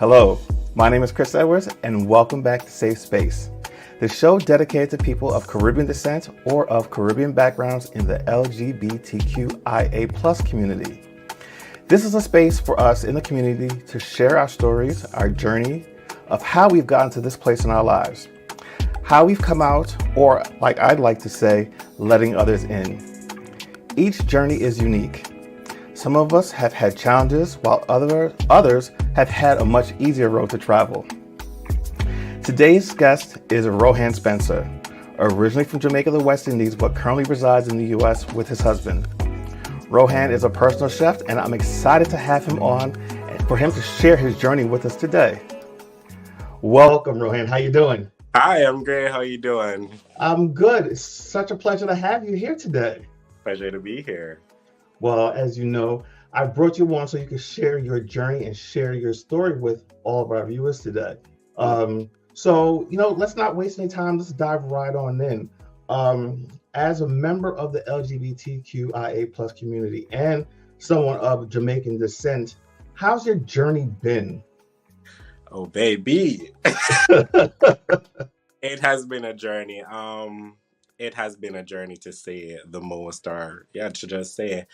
Hello, my name is Chris Edwards, and welcome back to Safe Space, the show dedicated to people of Caribbean descent or of Caribbean backgrounds in the LGBTQIA+ community. This is a space for us in the community to share our stories, our journey of how we've gotten to this place in our lives, how we've come out, or like I'd like to say, letting others in. Each journey is unique. Some of us have had challenges, while others have had a much easier road to travel. Today's guest is Rohan Spencer, originally from Jamaica, the West Indies, but currently resides in the U.S. with his husband. Rohan is a personal chef, and I'm excited to have him on for him to share his journey with us today. Welcome, Rohan. How you doing? Hi, I'm great. How you doing? I'm good. It's such a pleasure to have you here today. Pleasure to be here. Well, as you know, I brought you on so you could share your journey and share your story with all of our viewers today. Let's not waste any time. Let's dive right on in. As a member of the LGBTQIA+ community and someone of Jamaican descent, how's your journey been? Oh, baby. It has been a journey. It has been a journey to say the most, or yeah, to just say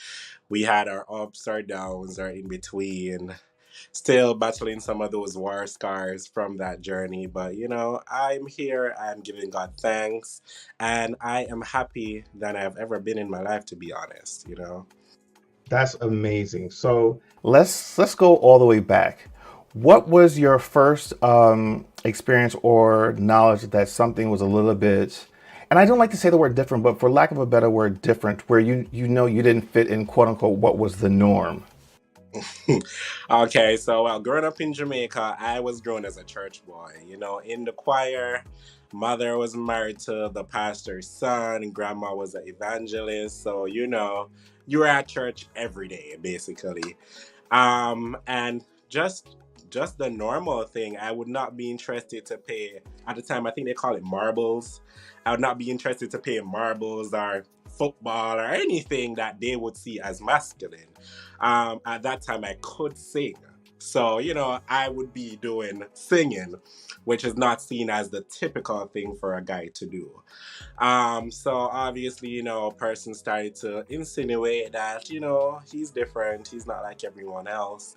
we had our ups, our downs, our in between. Still battling some of those war scars from that journey, but I'm here. I'm giving God thanks, and I am happy than I've ever been in my life. To be honest. That's amazing. So let's go all the way back. What was your first experience or knowledge that something was a little bit, and I don't like to say the word different, but for lack of a better word, different, where you didn't fit in, quote unquote, what was the norm? Okay, so growing up in Jamaica, I was grown as a church boy. In the choir, mother was married to the pastor's son, grandma was an evangelist. So, you were at church every day, basically. And just the normal thing. I would not be interested to pay at the time. I think they call it marbles. I would not be interested to pay marbles or football or anything that they would see as masculine. At that time, I could sing. So, I would be doing singing, which is not seen as the typical thing for a guy to do. So obviously, a person started to insinuate that, he's different, he's not like everyone else.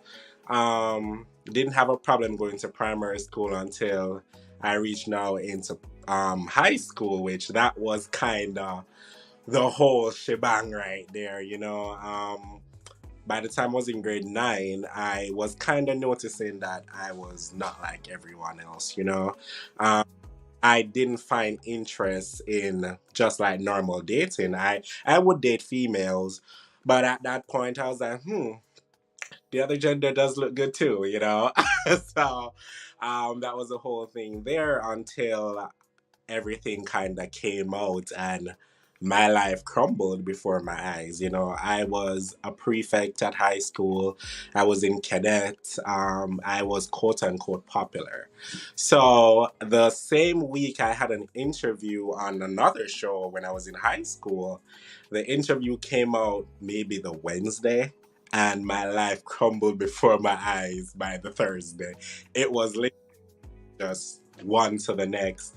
Didn't have a problem going to primary school until I reached now into high school, which that was kind of the whole shebang right there. By the time I was in grade 9, I was kind of noticing that I was not like everyone else. Um, I didn't find interest in just like normal dating. I would date females, but at that point I was like, the other gender does look good too. So that was the whole thing there until everything kind of came out and my life crumbled before my eyes. I was a prefect at high school. I was in cadet. I was quote unquote popular. So the same week I had an interview on another show when I was in high school. The interview came out maybe the Wednesday. And my life crumbled before my eyes by the Thursday. It was literally just one to the next.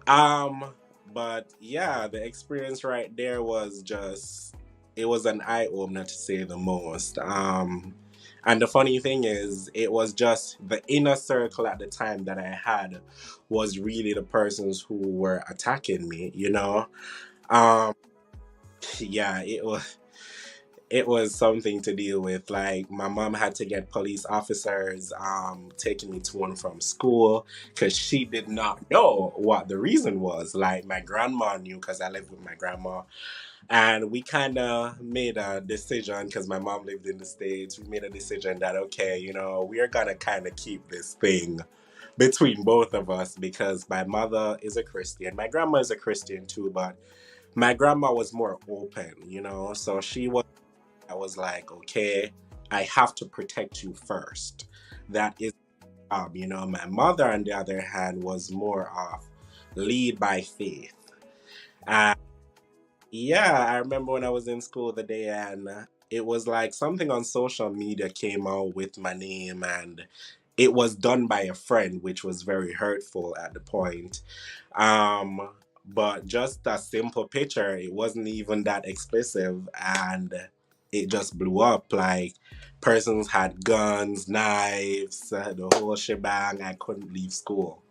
Um, but yeah, the experience right there was just, it was an eye opener to say the most. And the funny thing is, it was just the inner circle at the time that I had was really the persons who were attacking me. Um, yeah, it was something to deal with. Like my mom had to get police officers taking me to and from school because she did not know what the reason was. Like my grandma knew because I lived with my grandma, and we kind of made a decision because my mom lived in the States. We made a decision that okay, we are gonna kind of keep this thing between both of us because my mother is a Christian, my grandma is a Christian too, but my grandma was more open. So she was. I was like, okay, I have to protect you first. That is my job. My mother, on the other hand, was more of lead by faith. And yeah, I remember when I was in school the day and it was like something on social media came out with my name and it was done by a friend, which was very hurtful at the point. Um, but just a simple picture, it wasn't even that explicit, and it just blew up. Like persons had guns, knives, the whole shebang. I couldn't leave school.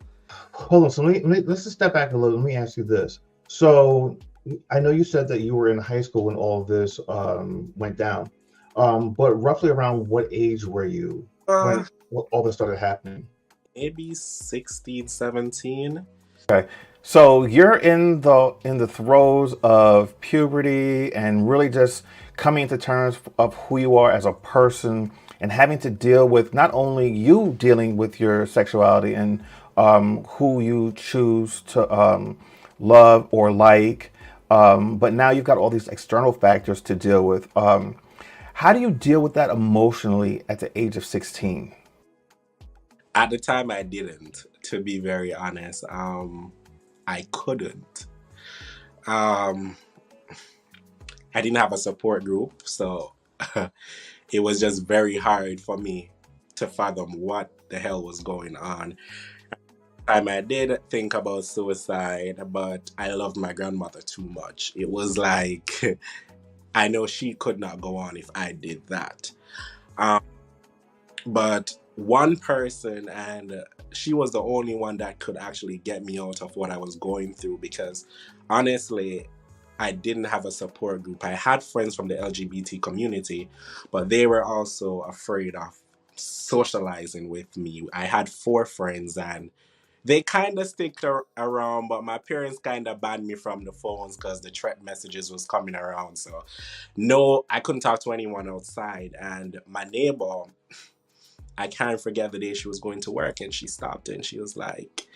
Hold on. So let's just step back a little. Let me ask you this. So I know you said that you were in high school when all of this went down, but roughly around what age were you Uh, when all this started happening? maybe 16, 17. Okay. So you're in the throes of puberty and really just coming to terms of who you are as a person and having to deal with not only you dealing with your sexuality and who you choose to love or like, but now you've got all these external factors to deal with. How do you deal with that emotionally at the age of 16? At the time, I didn't, to be very honest. I couldn't. Um, I didn't have a support group, so it was just very hard for me to fathom what the hell was going on. I did think about suicide, but I loved my grandmother too much. It was like I know she could not go on if I did that. Um, but one person, and she was the only one that could actually get me out of what I was going through, because honestly, I didn't have a support group. I had friends from the LGBT community, but they were also afraid of socializing with me. I had four friends, and they kind of sticked around, but my parents kind of banned me from the phones because the threat messages was coming around. So no, I couldn't talk to anyone outside. And my neighbor, I can't forget the day she was going to work, and she stopped and she was like,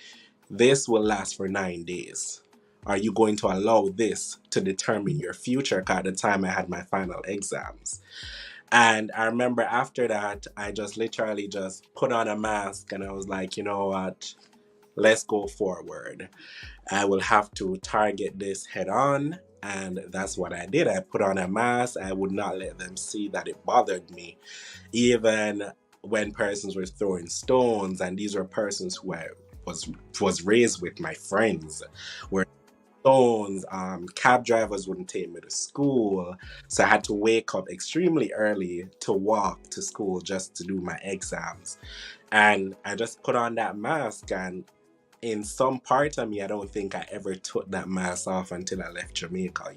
this will last for 9 days. Are you going to allow this to determine your future? 'Cause at the time I had my final exams. And I remember after that, I just literally just put on a mask and I was like, you know what? Let's go forward. I will have to target this head on. And that's what I did. I put on a mask. I would not let them see that it bothered me. Even when persons were throwing stones, and these were persons who I was raised with, my friends were stones. Cab drivers wouldn't take me to school, so I had to wake up extremely early to walk to school just to do my exams. And I just put on that mask, and in some part of me, I don't think I ever took that mask off until I left Jamaica.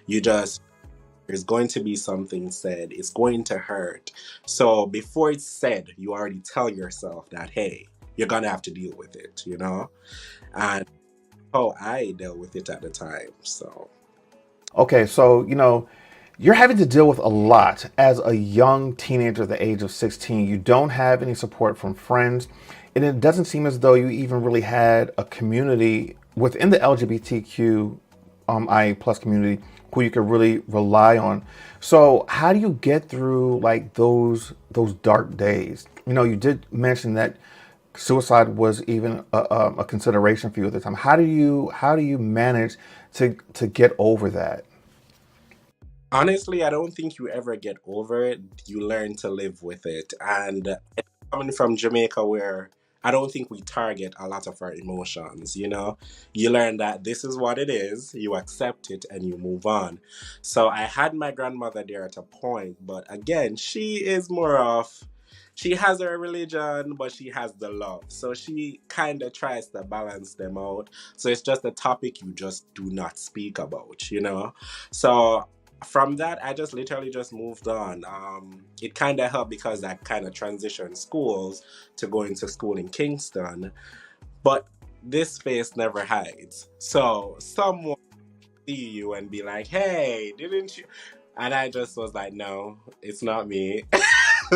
You just, there's going to be something said, it's going to hurt. So before it's said, you already tell yourself that, hey, you're gonna have to deal with it. And how I dealt with it at the time. So Okay, so you're having to deal with a lot as a young teenager at the age of 16. You don't have any support from friends, and it doesn't seem as though you even really had a community within the LGBTQ I plus community who you could really rely on. So how do you get through like those dark days? You did mention that suicide was even a consideration for you at the time. How do you manage to get over that? honestly, I don't think you ever get over it. You learn to live with it. And coming from Jamaica, where I don't think we target a lot of our emotions. You learn that this is what it is, you accept it, and you move on. So I had my grandmother there at a point, but again, she has her religion, but she has the love. So she kind of tries to balance them out. So it's just a topic you just do not speak about. So from that, I just literally just moved on. It kind of helped because I kind of transitioned schools to going to school in Kingston, but this face never hides. So someone see you and be like, "Hey, didn't you?" And I just was like, "No, it's not me."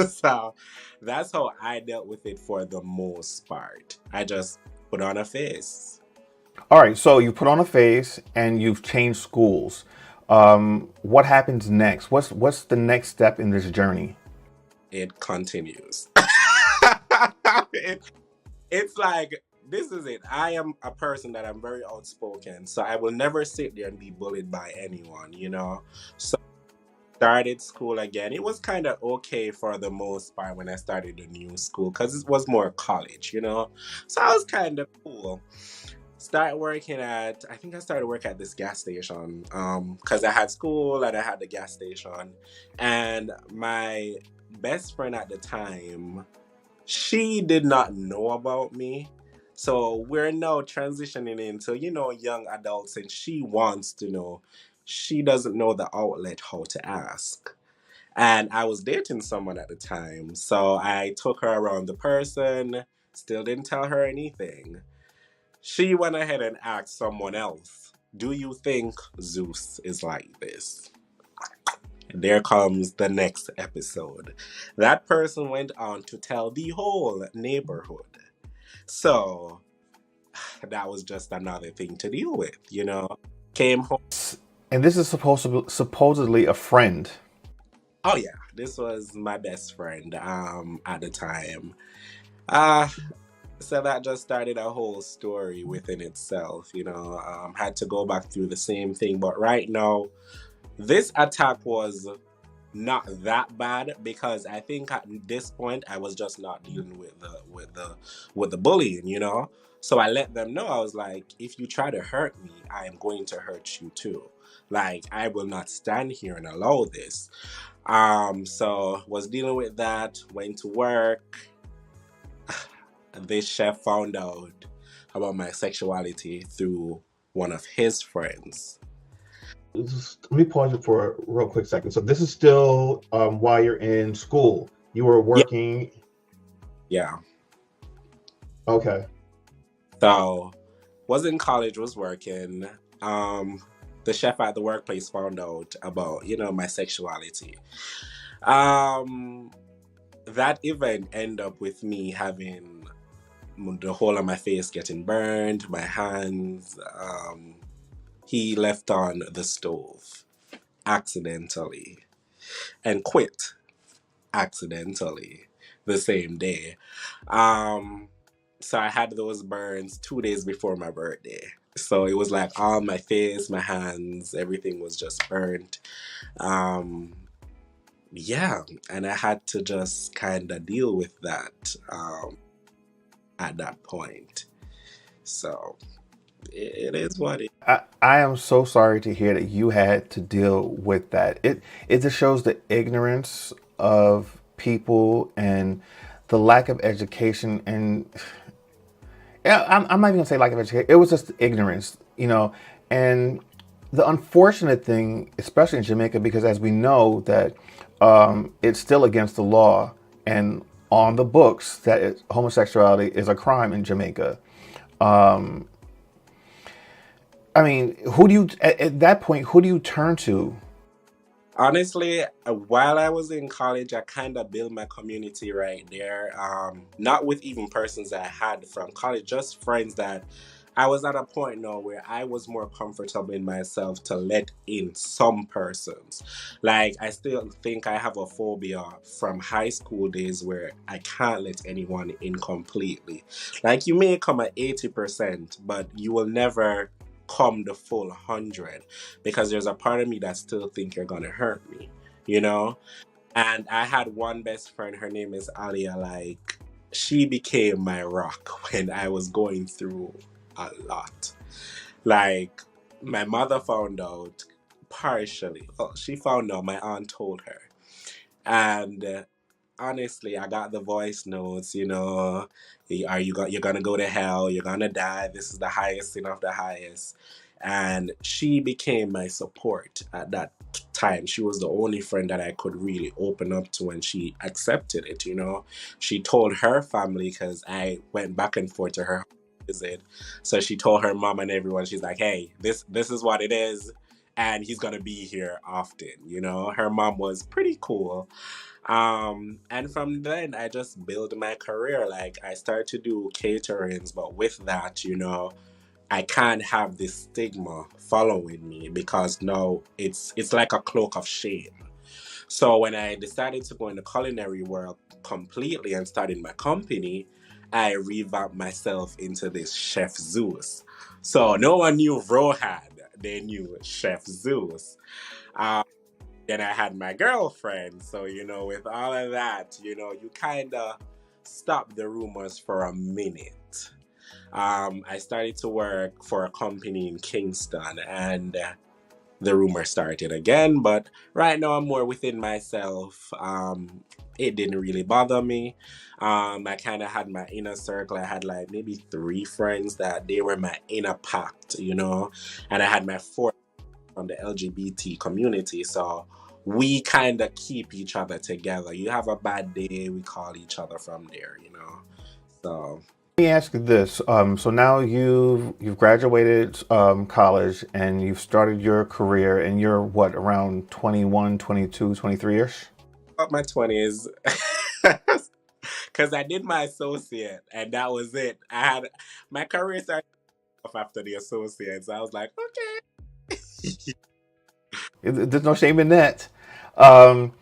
So that's how I dealt with it for the most part. I just put on a face. All right, so you put on a face and you've changed schools. What happens next? What's the next step in this journey? It continues. it, it's like this is it. I am a person that I'm very outspoken, so I will never sit there and be bullied by anyone. So Started school again. It was kind of okay for the most part when I started the new school because it was more college, you know? So I was kind of cool. Start working at, I think I started work at this gas station because I had school and I had the gas station. And my best friend at the time, she did not know about me. So we're now transitioning into, young adults, and she wants to know. She doesn't know the outlet how to ask. And I was dating someone at the time. So I took her around the person, still didn't tell her anything. She went ahead and asked someone else, "Do you think Zeus is like this?" There comes the next episode. That person went on to tell the whole neighborhood. So that was just another thing to deal with, you know. Came home. And this is supposedly a friend. Oh yeah, this was my best friend at the time. Uh so that just started a whole story within itself, you know. Had to go back through the same thing, but right now this attack was not that bad because I think at this point I was just not dealing with the bullying, you know. So I let them know. I was like, if you try to hurt me, I am going to hurt you too. Like I will not stand here and allow this. So was dealing with that. Went to work. This chef found out about my sexuality through one of his friends. Let me pause you for a real quick second. So this is still while you're in school. You were Yeah, working. yeah. Okay. So was in college, was working. Um, the chef at the workplace found out about, my sexuality. Um, that event ended up with me having the whole of my face getting burned, my hands. He left on the stove accidentally and quit accidentally the same day. Um, so I had those burns 2 days before my birthday. So it was like all my face, my hands, everything was just burnt. Um, yeah, and I had to just kind of deal with that at that point. So it is what it. I am so sorry to hear that you had to deal with that. It just shows the ignorance of people and the lack of education. And yeah, I'm not even gonna say lack of education. It was just ignorance, you know. And the unfortunate thing, especially in Jamaica, because as we know that it's still against the law and on the books that homosexuality is a crime in Jamaica. I mean, who do you at that point? Who do you turn to? Honestly, while I was in college, I kind of built my community right there. Not with even persons that I had from college, just friends that I was at a point now where I was more comfortable in myself to let in some persons. Like, I still think I have a phobia from high school days where I can't let anyone in completely. Like, you may come at 80%, but you will never come the full 100 because there's a part of me that still think you're gonna hurt me, you know? And I had one best friend, her name is Alia, like she became my rock when I was going through a lot. Like my mother found out partially. Well, she found out, my aunt told her. And honestly, I got the voice notes, you're gonna go to hell, you're gonna die, this is the highest sin of the highest. And she became my support at that time. She was the only friend that I could really open up to, and she accepted it. She told her family because I went back and forth to her visit. So she told her mom and everyone, she's like, hey, this is what it is, and he's gonna be here often. Her mom was pretty cool. And from then I just built my career. Like I started to do caterings, but with that, I can't have this stigma following me because now it's like a cloak of shame. So when I decided to go in the culinary world completely and started my company, I revamped myself into this Chef Zeus. So no one knew Rohan, they knew Chef Zeus. Then I had my girlfriend. So, with all of that, you kind of stop the rumors for a minute. I started to work for a company in Kingston, and the rumor started again. But right now, I'm more within myself. It didn't really bother me. I kind of had my inner circle. I had like maybe three friends that they were my inner pact, and I had my four from the LGBT community. So we kind of keep each other together. You have a bad day, we call each other from there. So Let me ask you this. So now you've graduated college and you've started your career and you're what, around 21, 22, 23-ish? about my 20s. Because I did my associate and that was it. I had my career started off after the associate. So I was like, okay. There's no shame in that. Um,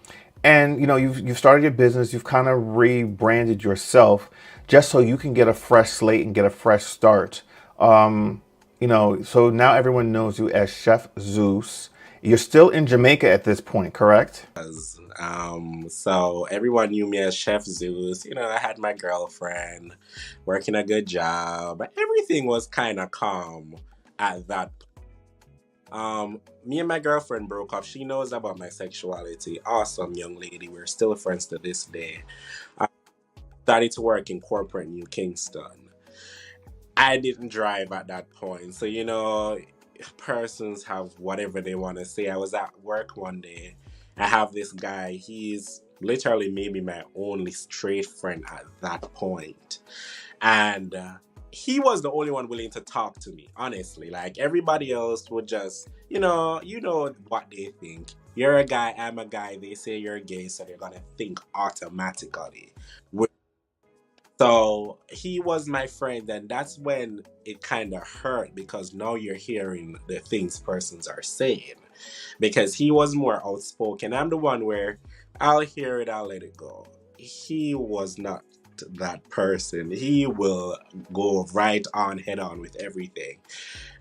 and you've started your business. You've kind of rebranded yourself just so you can get a fresh slate and get a fresh start. So now everyone knows you as Chef Zeus. You're still in Jamaica at this point, correct? So everyone knew me as Chef Zeus. I had my girlfriend, working a good job. Everything was kind of calm at that. Me and my girlfriend broke up. She knows about my sexuality. Awesome young lady. We're still friends to this day. I started to work in corporate New Kingston. I didn't drive at that point. So, persons have whatever they want to say. I was at work one day. I have this guy. He's literally maybe my only straight friend at that point. And he was the only one willing to talk to me, honestly. Like everybody else would just, you know what they think. You're a guy, I'm a guy. They say you're gay, so they're going to think automatically. So he was my friend, and that's when it kind of hurt because now you're hearing the things persons are saying. Because he was more outspoken. I'm the one where I'll hear it, I'll let it go. He was not that person. He will go right on head on with everything.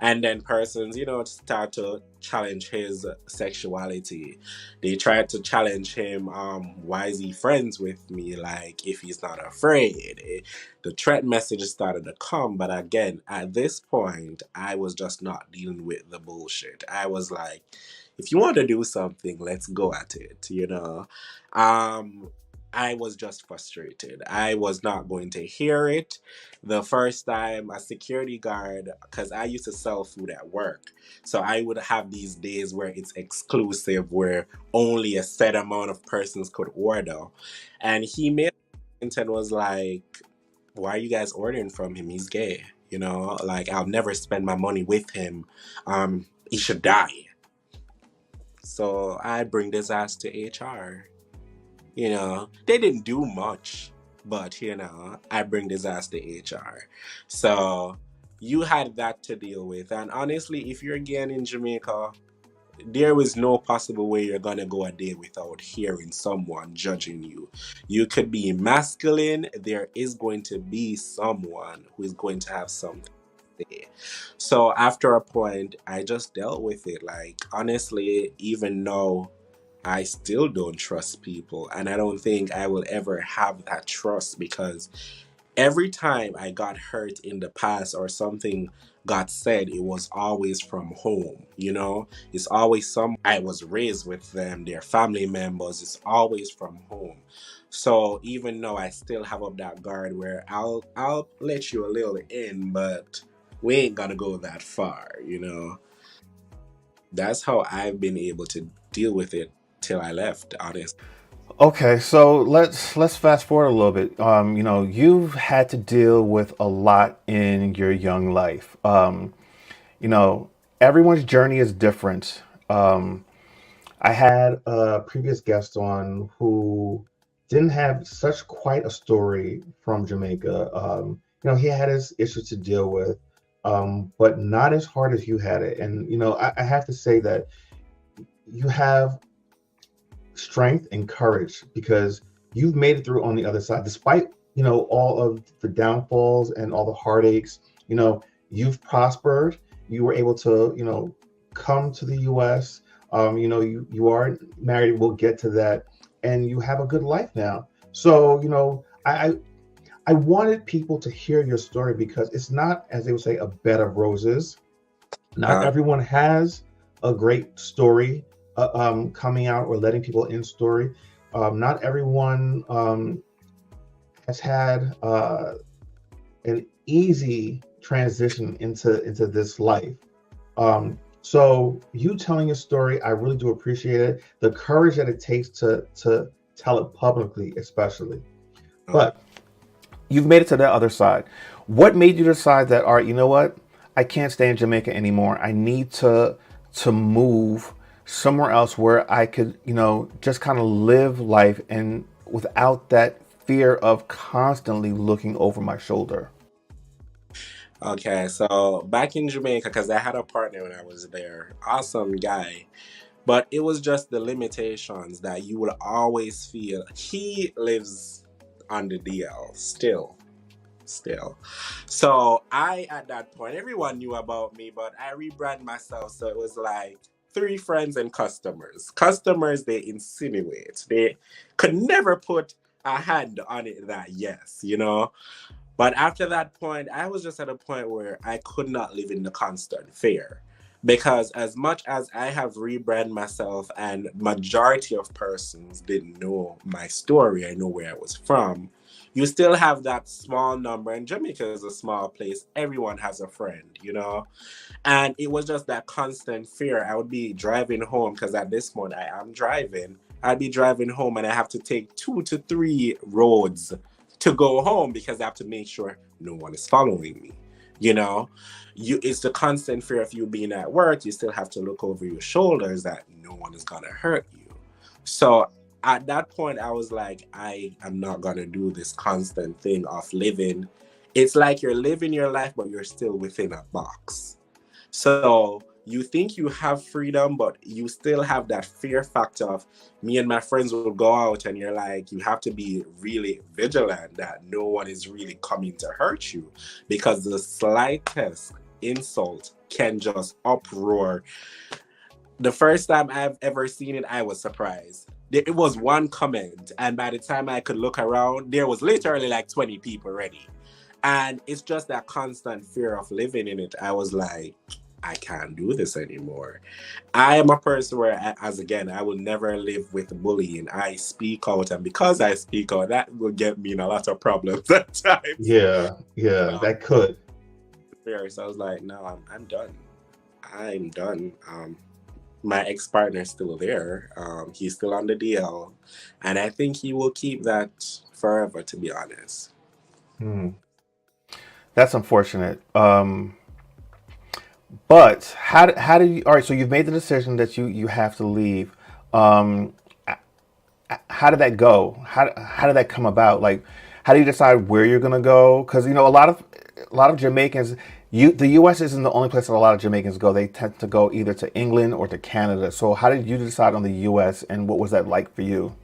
And then persons, start to challenge his sexuality. They tried to challenge him, why is he friends with me, like if he's not afraid. The threat messages started to come, but again, at this point I was just not dealing with the bullshit. I was like, if you want to do something, let's go at it. I was just frustrated. I was not going to hear it. The first time a security guard, because I used to sell food at work, so I would have these days where it's exclusive, where only a set amount of persons could order. And he made it and was like, why are you guys ordering from him? He's gay. Like I'll never spend my money with him. He should die. So I bring this ass to HR. They didn't do much, but I bring this ass to HR. So you had that to deal with. And honestly, if you're again in Jamaica, there is no possible way you're gonna go a day without hearing someone judging you. You could be masculine, there is going to be someone who is going to have something to say. So after a point, I just dealt with it. Like honestly, even though I still don't trust people, and I don't think I will ever have that trust because every time I got hurt in the past or something got said, it was always from home. It's always I was raised with them, their family members, it's always from home. So even though I still have up that guard where I'll let you a little in, but we ain't gonna go that far. That's how I've been able to deal with it till I left, honestly. Okay, so let's fast forward a little bit. You've had to deal with a lot in your young life. You know, Everyone's journey is different. I had a previous guest on who didn't have such quite a story from Jamaica. He had his issues to deal with, but not as hard as you had it. And I have to say that you have strength and courage because you've made it through on the other side, despite all of the downfalls and all the heartaches. You've prospered. You were able to come to the U.S. You are married. We'll get to that, and you have a good life now. So I wanted people to hear your story because it's not, as they would say, a bed of roses. Not Uh, everyone has a great story coming out or letting people in story. Not everyone has had an easy transition into this life. So you telling your story, I really do appreciate it. The courage that it takes to tell it publicly, especially. uh, But you've made it to the other side. What made you decide that, all right, you know what? I can't stay in Jamaica anymore. I need to move somewhere else where I could, just kind of live life and without that fear of constantly looking over my shoulder. okay, so back in Jamaica, because I had a partner when I was there, awesome guy. But it was just the limitations that you will always feel. He lives on the DL still. So I, at that point, everyone knew about me, but I rebrand myself. So it was like three friends and customers. Customers, they insinuate. They could never put a hand on it that yes, But after that point, I was just at a point where I could not live in the constant fear. Because as much as I have rebranded myself and majority of persons didn't know my story, I know where I was from, you still have that small number. And Jamaica is a small place. Everyone has a friend. And it was just that constant fear. I would be driving home because at this point I am driving. I'd be driving home and I have to take 2 to 3 roads to go home because I have to make sure no one is following me. You know, it's the constant fear of you being at work. You still have to look over your shoulders that no one is gonna hurt you. So at that point, I was like, I am not gonna do this constant thing of living. It's like you're living your life, but you're still within a box. So you think you have freedom, but you still have that fear factor of me and my friends will go out and you're like, you have to be really vigilant that no one is really coming to hurt you because the slightest insult can just uproar. The first time I've ever seen it, I was surprised. It was one comment, and by the time I could look around, there was literally like 20 people ready. And it's just that constant fear of living in it. I was like, I can't do this anymore. I am a person where, as again, I will never live with bullying. I speak out, and because I speak out, that will get me in a lot of problems at times. Yeah, that could. So I was like, no, I'm done. I'm done. My ex-partner's still there. He's still on the DL, and I think he will keep that forever, to be honest. Hmm. That's unfortunate. But how do you? All right, so you've made the decision that you have to leave. Um, how did that go? How did that come about? Like, how do you decide where you're gonna go? Because a lot of Jamaicans, the U.S. isn't the only place that a lot of Jamaicans go. They tend to go either to England or to Canada. So how did you decide on the U.S. and what was that like for you?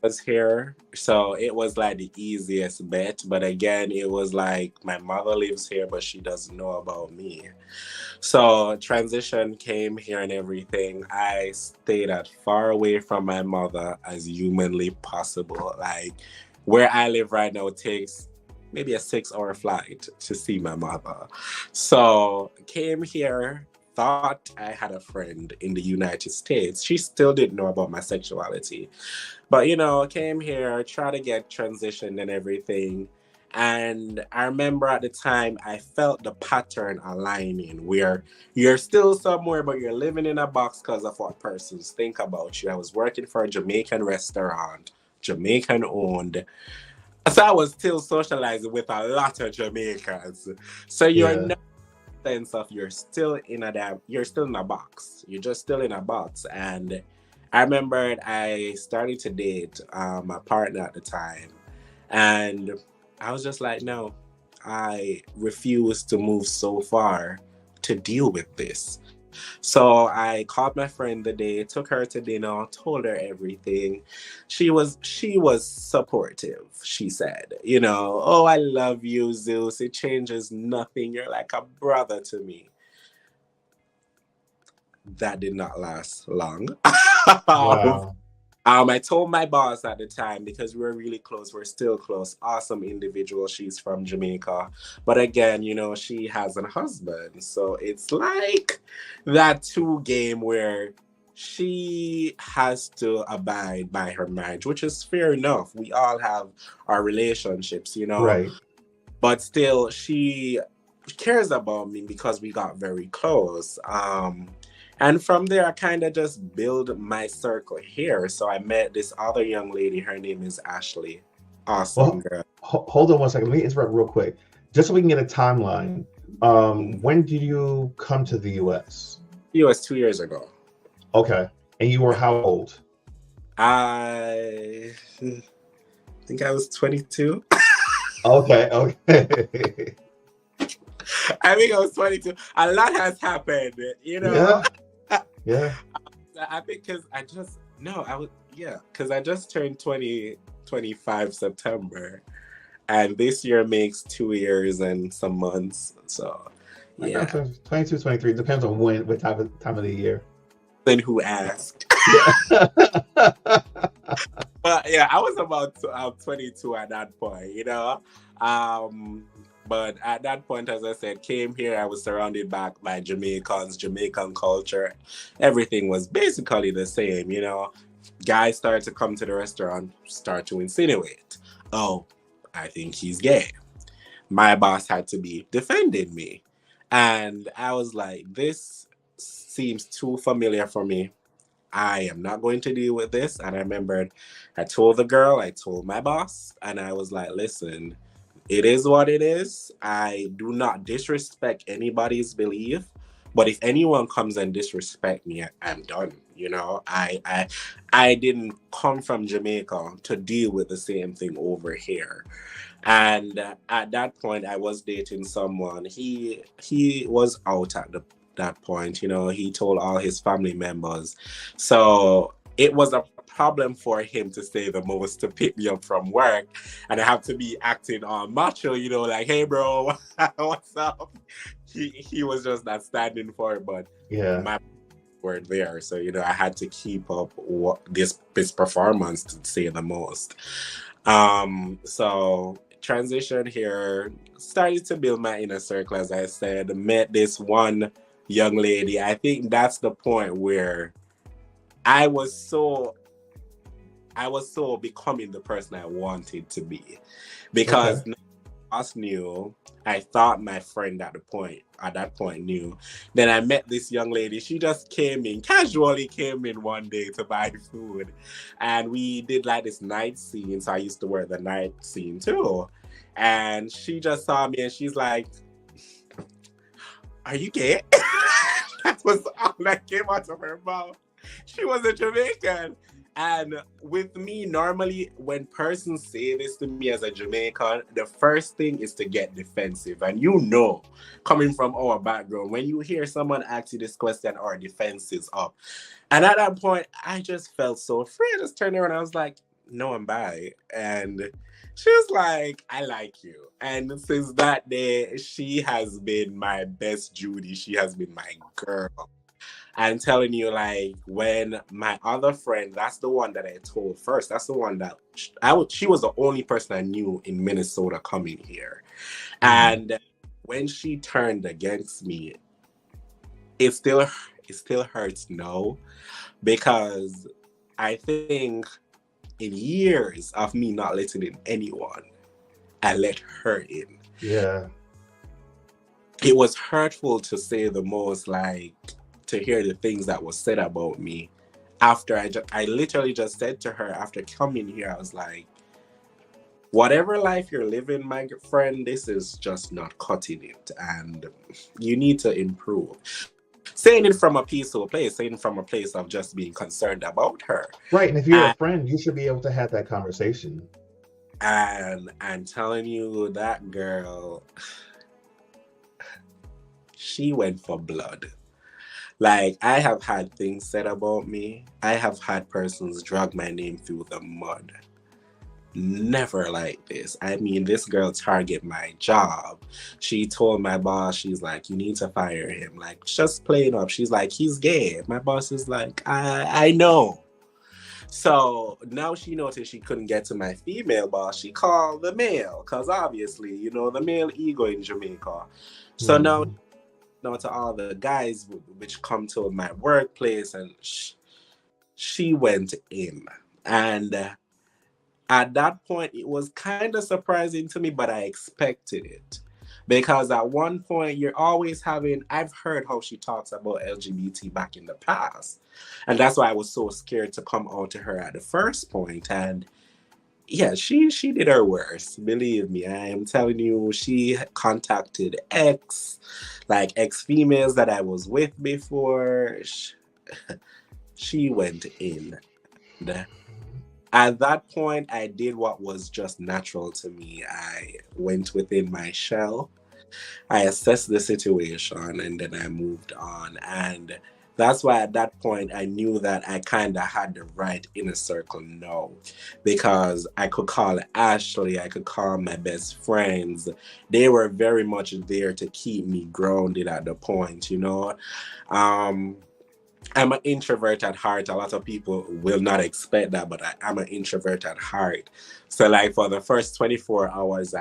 Was here, so it was like the easiest bet. But again, it was like my mother lives here, but she doesn't know about me. So transition came here and everything. I stayed as far away from my mother as humanly possible. Like where I live right now takes maybe a 6 hour flight to see my mother. So came here, thought I had a friend in the United States. She still didn't know about my sexuality. But came here, tried to get transitioned and everything. And I remember at the time I felt the pattern aligning where you're still somewhere, but you're living in a box because of what persons think about you. I was working for a Jamaican restaurant, Jamaican owned. So I was still socializing with a lot of Jamaicans. So you're Yeah. no sense of you're still in a box. You're just still in a box. And I remembered I started to date my partner at the time. And I was just like, no, I refuse to move so far to deal with this. So I called my friend the day, took her to dinner, told her everything. She was supportive. She said, oh, I love you, Zeus. It changes nothing. You're like a brother to me. that did not last long. Wow. I told my boss at the time because we were really close. We're still close. Awesome individual. She's from Jamaica. But again, she has a husband. So it's like that two game where she has to abide by her marriage, which is fair enough. We all have our relationships. Right. But still, she cares about me because we got very close. And from there, I kind of just build my circle here. So I met this other young lady. Her name is Ashley. Awesome Well, girl. hold on one second. Let me interrupt real quick, just so we can get a timeline. When did you come to the U.S.? It was 2 years ago. Okay. And you were how old? I think I was 22. Okay. Okay. I think I was 22. A lot has happened. Yeah. Yeah. I think because I just turned 25 September. And this year makes 2 years and some months. So, I yeah. got 22, 23. Depends on what time of the year. Then who asked? Yeah. But yeah, I was about 22 at that point. But at that point, as I said, came here, I was surrounded by Jamaicans, Jamaican culture. Everything was basically the same. Guys started to come to the restaurant, start to insinuate, oh, I think he's gay. My boss had to be defending me. And I was like, this seems too familiar for me. I am not going to deal with this. And I remembered I told the girl, I told my boss, and I was like, listen, it is what it is. I do not disrespect anybody's belief. But if anyone comes and disrespect me, I'm done. I didn't come from Jamaica to deal with the same thing over here. And at that point, I was dating someone. He was out at that point. He told all his family members. So it was a problem for him to say the most to pick me up from work, and I have to be acting all macho. Like, hey, bro, what's up? He was just not standing for it, but Yeah. my were there. So I had to keep up this performance to say the most. So transition here, started to build my inner circle, as I said, met this one young lady. I think that's the point where I was so becoming the person I wanted to be, because us knew. I thought my friend at that point knew. Then I met this young lady. She just casually came in one day to buy food. And we did like this night scene. So I used to wear the night scene too. And she just saw me and she's like, are you gay? That was all that came out of her mouth. She was a Jamaican. And with me, normally, when persons say this to me as a Jamaican, the first thing is to get defensive. And coming from our background, when you hear someone ask you this question, our defense is up. And at that point, I just felt so free. I just turned around and I was like, no, I'm bi. And she was like, I like you. And since that day, she has been my best Judy. She has been my girl. I'm telling you, like, when my other friend, that's the one that I told first. That's the one that she was the only person I knew in Minnesota coming here. Mm-hmm. And when she turned against me, it still hurts now, because I think in years of me not letting in anyone, I let her in. Yeah. It was hurtful to say the most, like, to hear the things that was said about me. After I literally just said to her after coming here, I was like, whatever life you're living, my friend, this is just not cutting it, and you need to improve. Saying it from a peaceful place, saying it from a place of just being concerned about her. Right, and if you're a friend, you should be able to have that conversation. And I'm telling you, that girl, she went for blood. Like, I have had things said about me. I have had persons drag my name through the mud. never like this. I mean, this girl target my job. She told my boss, she's like, you need to fire him. Like, just playing up. She's like, he's gay. My boss is like, I know. So now she noticed she couldn't get to my female boss. She called the male, because obviously, the male ego in Jamaica. So now, Mm-hmm. to all the guys which come to my workplace, and she went in. And at that point, it was kind of surprising to me, but I expected it. Because at one point, you're always having, I've heard how she talks about LGBT back in the past. And that's why I was so scared to come out to her at the first point. And yeah, she did her worst. Believe me, I am telling you, she contacted ex females that I was with before. She went in. At that point, I did what was just natural to me. I went within my shell. I assessed the situation and then I moved on. And that's why at that point I knew that I kind of had the right inner circle now, because I could call Ashley, I could call my best friends. They were very much there to keep me grounded at the point. Um, I'm an introvert at heart. A lot of people will not expect that, but I'm an introvert at heart. So, like, for the first 24 hours,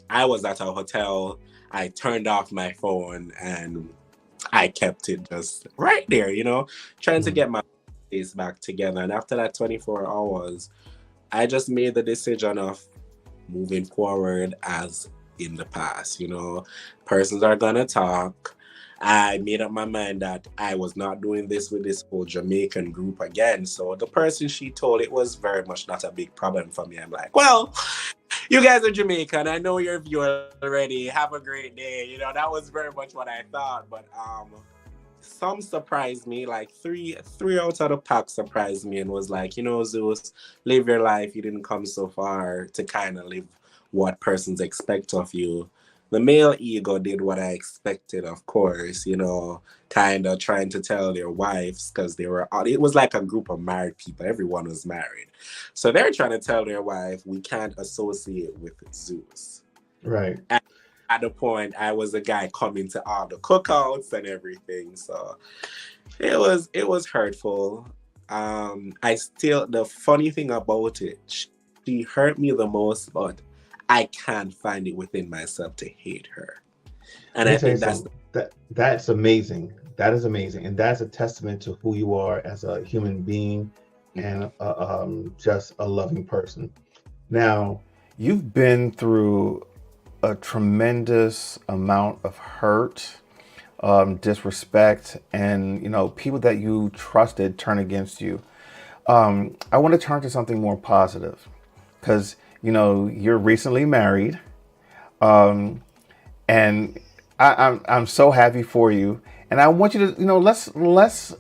I was at a hotel. I turned off my phone and I kept it just right there, trying to Mm-hmm. get my face back together. And after that 24 hours, I just made the decision of moving forward as in the past. Persons are gonna talk. I made up my mind that I was not doing this with this whole Jamaican group again. So the person she told, it was very much not a big problem for me. I'm like, well, you guys are Jamaican. I know your view already. Have a great day. That was very much what I thought. But some surprised me. Like three out of the pack surprised me and was like, Zeus, live your life. You didn't come so far to kind of live what persons expect of you. The male ego did what I expected, of course, kind of trying to tell their wives, because it was like a group of married people. Everyone was married. So they're trying to tell their wife, we can't associate with Zeus. Right. At the point, I was a guy coming to all the cookouts and everything. So it was hurtful. The funny thing about it, she hurt me the most, but I can't find it within myself to hate her. And Let me I tell you think that's something. That's amazing. That is amazing, and that's a testament to who you are as a human being and just a loving person. Now, you've been through a tremendous amount of hurt, disrespect, and people that you trusted turn against you. I want to turn to something more positive because you're recently married, and I'm so happy for you. And I want you to let's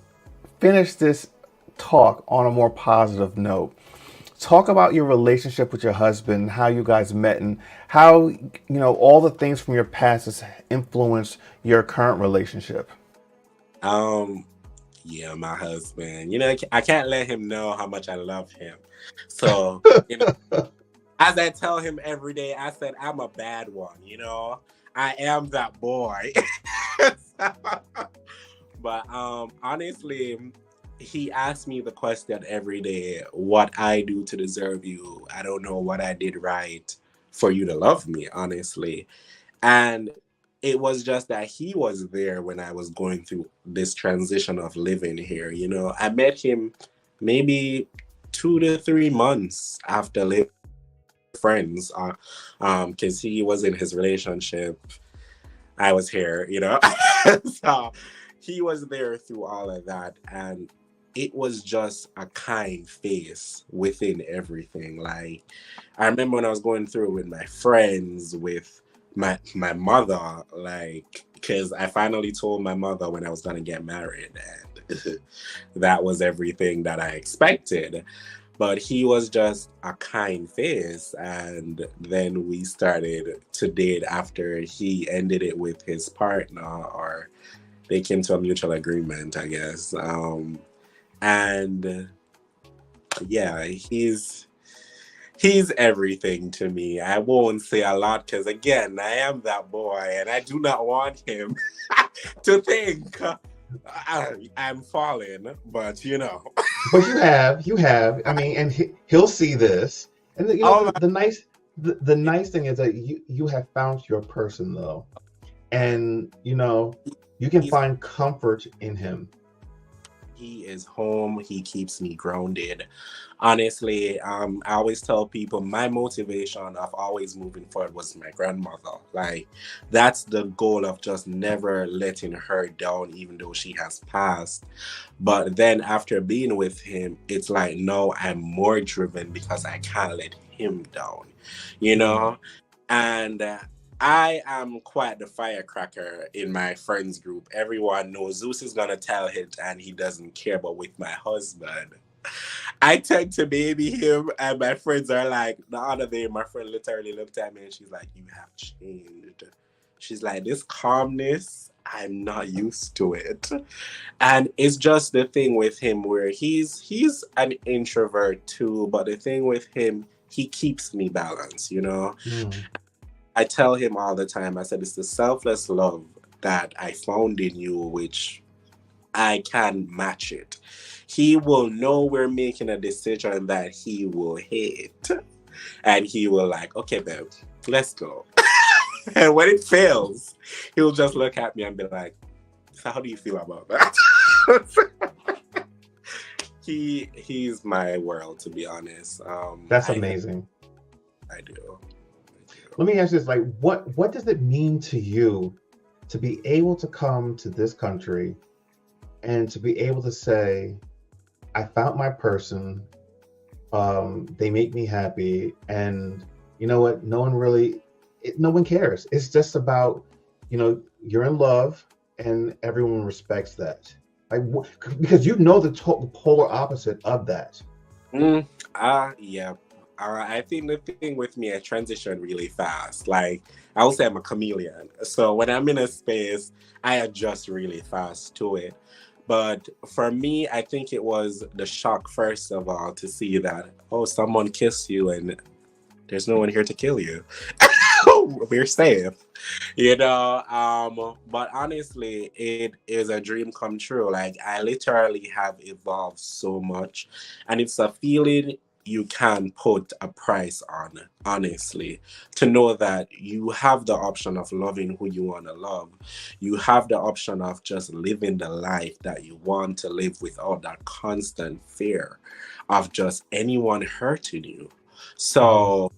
finish this talk on a more positive note. Talk about your relationship with your husband, how you guys met, and how all the things from your past has influenced your current relationship. um yeah, my husband. I can't let him know how much I love him. So, as I tell him every day, I said I'm a bad one. I am that boy. But honestly, he asks me the question every day, what I do to deserve you. I don't know what I did right for you to love me, honestly. And it was just that he was there when I was going through this transition of living here. I met him maybe 2 to 3 months after living friends, because he was in his relationship. I was here. So he was there through all of that. And it was just a kind face within everything. Like, I remember when I was going through with my friends, with my mother, like, because I finally told my mother when I was gonna get married, and that was everything that I expected. But he was just a kind face, and then we started to date after he ended it with his partner, or they came to a mutual agreement, I guess. And yeah, He's everything to me. I won't say a lot because, again, I am that boy and I do not want him to think I'm falling, but you know. But you have. I mean, and he'll see this, and Oh my, the nice thing is that you have found your person though, and you can he's find comfort in him. He is home. He keeps me grounded. Honestly, I always tell people my motivation of always moving forward was my grandmother. Like, that's the goal of just never letting her down, even though she has passed. But then after being with him, it's like, no, I'm more driven because I can't let him down, you Mm. know? And I am quite the firecracker in my friends group. Everyone knows Zeus is gonna tell it and he doesn't care. But with my husband, I tend to baby him, and my friends are like, the other day, my friend literally looked at me and she's like, "You have changed." She's like, "This calmness, I'm not used to it." And it's just the thing with him where he's an introvert too, but the thing with him, he keeps me balanced, you know? Mm. I tell him all the time, I said, it's the selfless love that I found in you, which I can match it. He will know we're making a decision that he will hate. And he will like, okay, babe, let's go. And when it fails, he'll just look at me and be like, so how do you feel about that? He's my world, to be honest. That's amazing. I do. Let me ask you this: like, what does it mean to you to be able to come to this country and to be able to say, "I found my person. They make me happy, and you know what? No one cares. It's just about, you're in love, and everyone respects that. Like, because the polar opposite of that. Yeah. I think the thing with me, I transition really fast. Like, I will say I'm a chameleon. So when I'm in a space, I adjust really fast to it. But for me, I think it was the shock, first of all, to see that, oh, someone kissed you and there's no one here to kill you. We're safe, but honestly, it is a dream come true. Like, I literally have evolved so much, and it's a feeling you can put a price on, honestly, to know that you have the option of loving who you want to love. You have the option of just living the life that you want to live without that constant fear of just anyone hurting you. Mm. So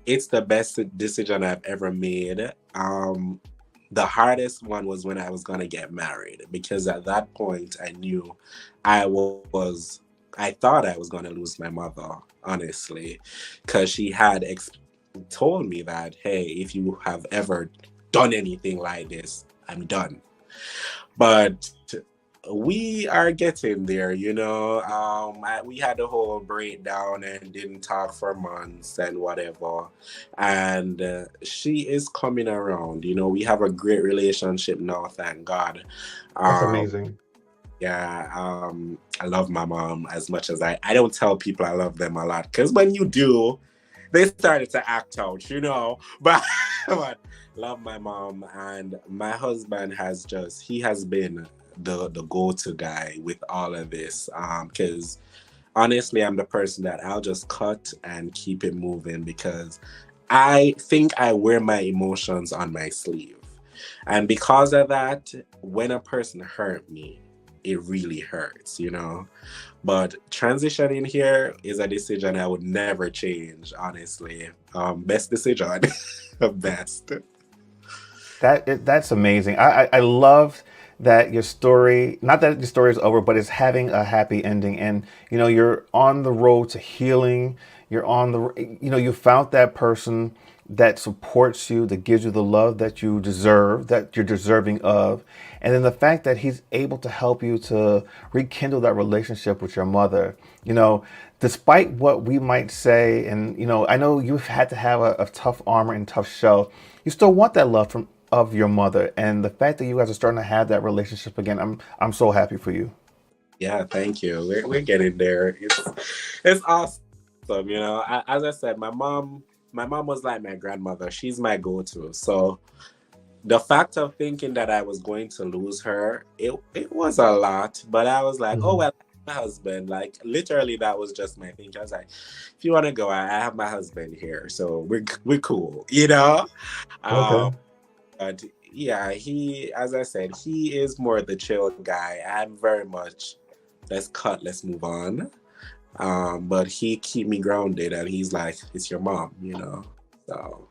it's the best decision I've ever made. The hardest one was when I was gonna get married, because at that point I knew I was I thought I was gonna lose my mother, honestly, because she had told me that, hey, if you have ever done anything like this, I'm done. But we are getting there, we had a whole breakdown and didn't talk for months and whatever. And she is coming around. We have a great relationship now, thank God. That's Um, amazing. yeah, I love my mom as much as I don't tell people I love them a lot, because when you do, they started to act out. But, but love my mom, and my husband he has been the go-to guy with all of this. Because honestly, I'm the person that I'll just cut and keep it moving, because I think I wear my emotions on my sleeve. And because of that, when a person hurt me, it really hurts. But transitioning here is a decision I would never change, honestly. Best decision. Best. That's amazing. I love that your story, not that your story is over, but it's having a happy ending. And you're on the road to healing. You're on you found that person that supports you, that gives you the love that you deserve, that you're deserving of. And then the fact that he's able to help you to rekindle that relationship with your mother, despite what we might say, and I know you've had to have a tough armor and tough shell, you still want that love from of your mother, and the fact that you guys are starting to have that relationship again, I'm so happy for you. Yeah, thank you. We're getting there. It's awesome. awesome. As I said, my mom was like my grandmother. She's my go-to. So the fact of thinking that I was going to lose her, it was a lot. But I was like, oh Mhm. well, my husband. Like literally, that was just my thinking. I was like, if you want to go, I have my husband here, so we're cool. Okay. Um, but yeah, he, as I said, he is more the chill guy. I'm very much let's cut, let's move on. But he keep me grounded, and he's like, it's your mom. So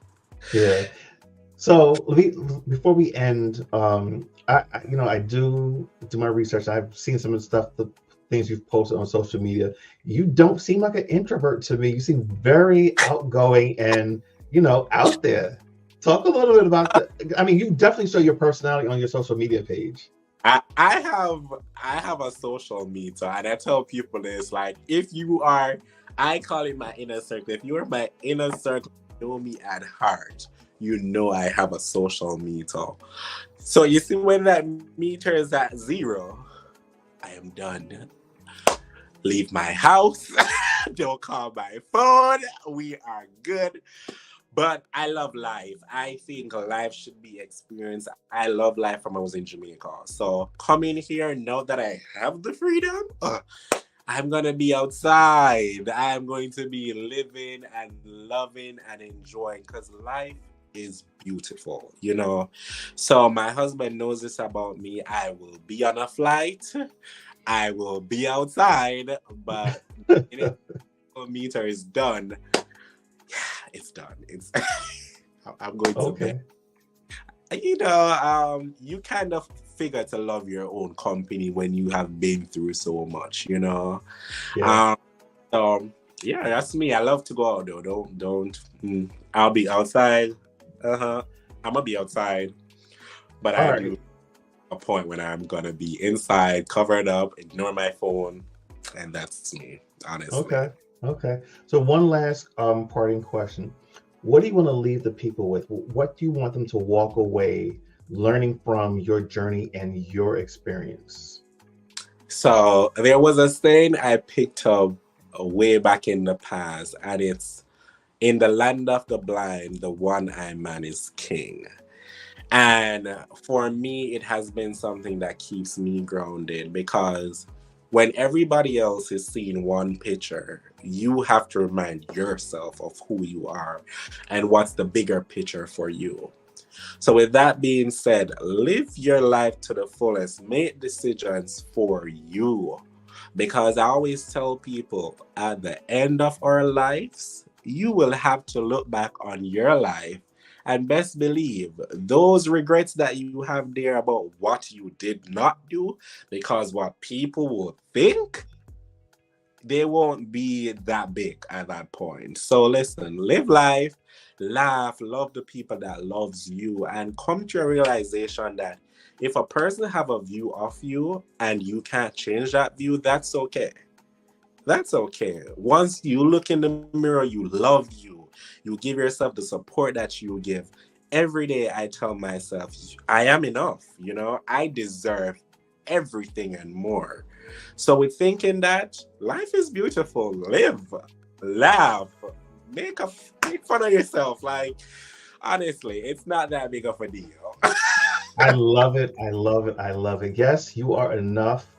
Yeah. So before we end, I do my research. I've seen some of the stuff, the things you've posted on social media. You don't seem like an introvert to me. You seem very outgoing and out there. Talk a little bit about the. I mean, you definitely show your personality on your social media page. I have a social meter, and I tell people this, like, if you are, I call it my inner circle. If you are my inner circle, you know me at heart. You know I have a social meter. So you see, when that meter is at zero, I am done. Leave my house. Don't call my phone. We are good. But I love life. I think life should be experienced. I love life from when I was in Jamaica. So coming here, now that I have the freedom, I'm gonna be outside. I'm going to be living and loving and enjoying because life is beautiful. So my husband knows this about me. I will be on a flight. I will be outside, but the meter is done. It's done. It's I'm going to bed. Okay. You kind of figure to love your own company when you have been through so much. Yeah. Um, so yeah, that's me. I love to go out though. I'll be outside. I'm gonna be outside, but All I right. do a point when I'm gonna be inside, covered up, ignore my phone, and that's me, honestly. Okay. Okay. So one last parting question. What do you want to leave the people with? What do you want them to walk away learning from your journey and your experience? So there was a saying I picked up way back in the past, and it's in the land of the blind, the one-eyed man is king. And for me, it has been something that keeps me grounded because when everybody else is seeing one picture, you have to remind yourself of who you are and what's the bigger picture for you. So, with that being said, live your life to the fullest, make decisions for you. Because I always tell people at the end of our lives, you will have to look back on your life and best believe those regrets that you have there about what you did not do, because what people will think, they won't be that big at that point. So listen, live life, laugh, love the people that loves you, and come to a realization that if a person have a view of you and you can't change that view, that's okay. That's okay. Once you look in the mirror, you love you. You give yourself the support that you give. Every day I tell myself, I am enough. I deserve everything and more. So with thinking that life is beautiful, live, laugh, make a make fun of yourself. Like honestly, it's not that big of a deal. I love it. I love it. I love it. Yes, you are enough.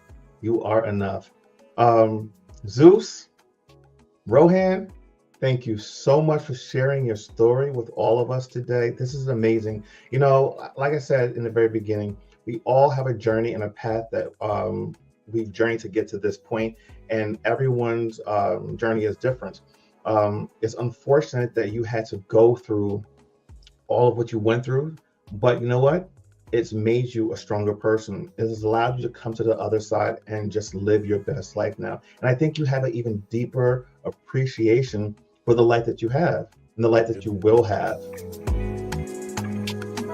You are enough. Um, Zeus, Rohan, thank you so much for sharing your story with all of us today. This is amazing. Like I said in the very beginning, we all have a journey and a path that we've journeyed to get to this point, and everyone's journey is different. It's unfortunate that you had to go through all of what you went through, but you know what? It's made you a stronger person. It has allowed you to come to the other side and just live your best life now. And I think you have an even deeper appreciation for the life that you have and the life that you will have.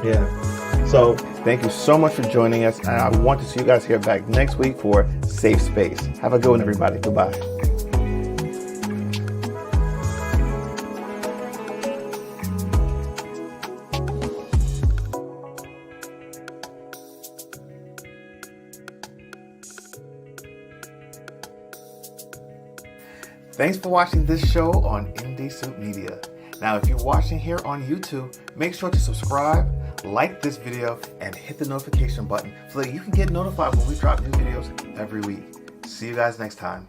Yeah. So thank you so much for joining us. And I want to see you guys here back next week for Safe Space. Have a good one, everybody. Goodbye. Thanks for watching this show on Indie Media. Now, if you're watching here on YouTube, make sure to subscribe, like this video, and hit the notification button so that you can get notified when we drop new videos every week. See you guys next time.